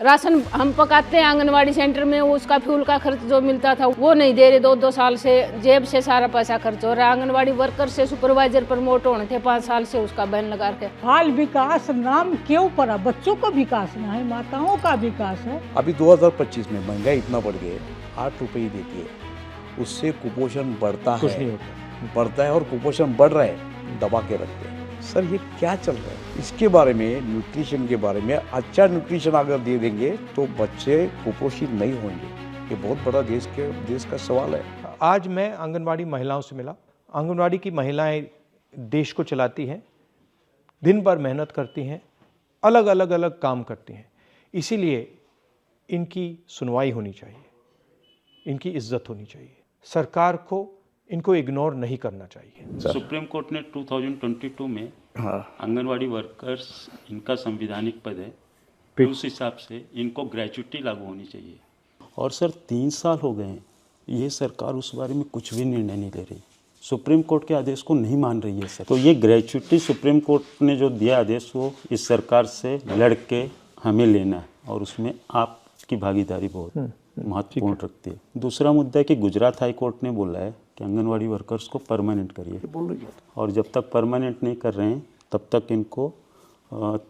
Ration हम पकाते हैं आंगनवाड़ी सेंटर में, उसका फ्यूल का खर्च जो मिलता था वो नहीं दे रहे। 2-2 साल से जेब से सारा पैसा खर्च हो रहा है। आंगनवाड़ी वर्कर से सुपरवाइजर प्रमोट होने थे 5 साल से, उसका बैन लगा के। बाल विकास नाम क्यों पड़ा? बच्चों का विकास ना है, माताओं का विकास है। अभी 2025 में महंगाई इतना बढ़ गई, 8 रुपये ही देती है, उससे कुपोषण बढ़ता है और कुपोषण बढ़ रहा है, दबा के रखते हैं। सर ये क्या चल रहा है? इसके बारे में, न्यूट्रिशन के बारे में अच्छा न्यूट्रिशन अगर दे देंगे तो बच्चे कुपोषित नहीं होंगे। ये बहुत बड़ा देश का सवाल है। आज मैं आंगनवाड़ी महिलाओं से मिला। आंगनवाड़ी की महिलाएं देश को चलाती हैं, दिन भर मेहनत करती हैं, अलग अलग काम करती हैं। इसीलिए इनकी सुनवाई होनी चाहिए, इनकी इज्जत होनी चाहिए। सरकार को इनको इग्नोर नहीं करना चाहिए। सुप्रीम कोर्ट ने 2022 में आंगनवाड़ी वर्कर्स इनका संवैधानिक पद है, उस हिसाब से इनको ग्रेच्युटी लागू होनी चाहिए। और सर 3 साल हो गए हैं, ये सरकार उस बारे में कुछ भी निर्णय नहीं ले रही, सुप्रीम कोर्ट के आदेश को नहीं मान रही है सर। तो ये ग्रेच्युटी सुप्रीम कोर्ट ने जो दिया आदेश, वो इस सरकार से लड़ के हमें लेना है, और उसमें आपकी भागीदारी बहुत महत्वपूर्ण रखती है। दूसरा मुद्दा है कि गुजरात हाई कोर्ट ने बोला है कि आंगनवाड़ी वर्कर्स को परमानेंट करिए, और जब तक परमानेंट नहीं कर रहे हैं तब तक इनको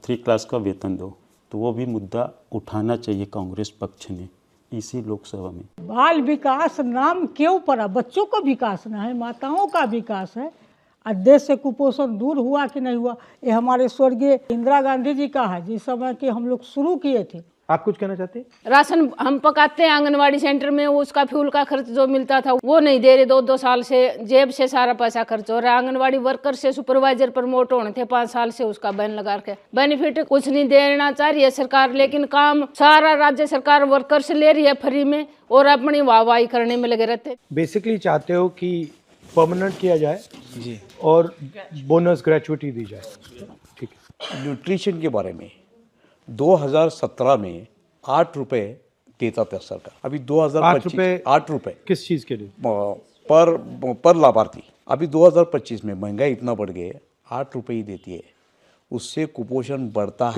3 क्लास का वेतन दो। तो वो भी मुद्दा उठाना चाहिए कांग्रेस पक्ष ने इसी लोकसभा में। बाल विकास नाम क्यों पड़ा? बच्चों का विकास ना है, माताओं का विकास है। और देश से कुपोषण दूर हुआ कि नहीं हुआ, ये हमारे स्वर्गीय इंदिरा गांधी जी का है, जिस समय के हम लोग शुरू किए थे। आप कुछ कहना चाहते हैं? राशन हम पकाते हैं आंगनवाड़ी सेंटर में, उसका फ्यूल का खर्च जो मिलता था वो नहीं दे रहे। 2-2 साल से जेब से सारा पैसा खर्च हो रहा है। आंगनवाड़ी वर्कर से सुपरवाइजर प्रमोट होने थे 5 साल से, उसका बैन लगा के। बेनिफिट कुछ नहीं देना चाह रही है सरकार, लेकिन काम सारा राज्य सरकार वर्कर से ले रही है फ्री में, और अपनी वाहवाही करने में लगे रहते। बेसिकली चाहते हो कि परमानेंट किया जाए जी, और बोनस ग्रेच्युटी दी जाए। ठीक है। न्यूट्रिशन के बारे में 2017 में 8 रुपये देता था सरकार, अभी 2025 8 रुपये किस चीज़ के लिए? पर लाभार्थी। अभी 2025 में महंगाई इतना बढ़ गई, 8 रुपये ही देती है, उससे कुपोषण बढ़ता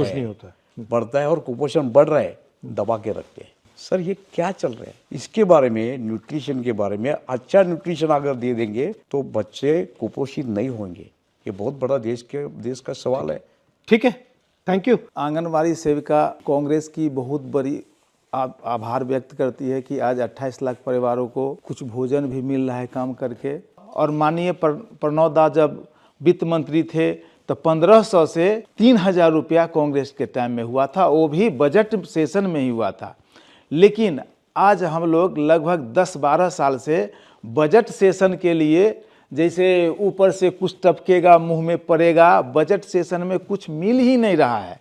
है और कुपोषण बढ़ रहा है, दबा के रखते हैं। सर ये क्या चल रहा है? इसके बारे में, न्यूट्रिशन के बारे में अच्छा न्यूट्रिशन अगर दे देंगे तो बच्चे कुपोषित नहीं होंगे। ये बहुत बड़ा देश का सवाल है। ठीक है, थैंक यू। आंगनवाड़ी सेविका कांग्रेस की बहुत बड़ी आभार व्यक्त करती है कि आज 28 लाख परिवारों को कुछ भोजन भी मिल रहा है काम करके। और माननीय प्रणव दा जब वित्त मंत्री थे तो 1500 से 3000 रुपया कांग्रेस के टाइम में हुआ था, वो भी बजट सेशन में ही हुआ था। लेकिन आज हम लोग लगभग 10-12 साल से बजट सेशन के लिए, जैसे ऊपर से कुछ टपकेगा मुंह में पड़ेगा, बजट सेशन में कुछ मिल ही नहीं रहा है।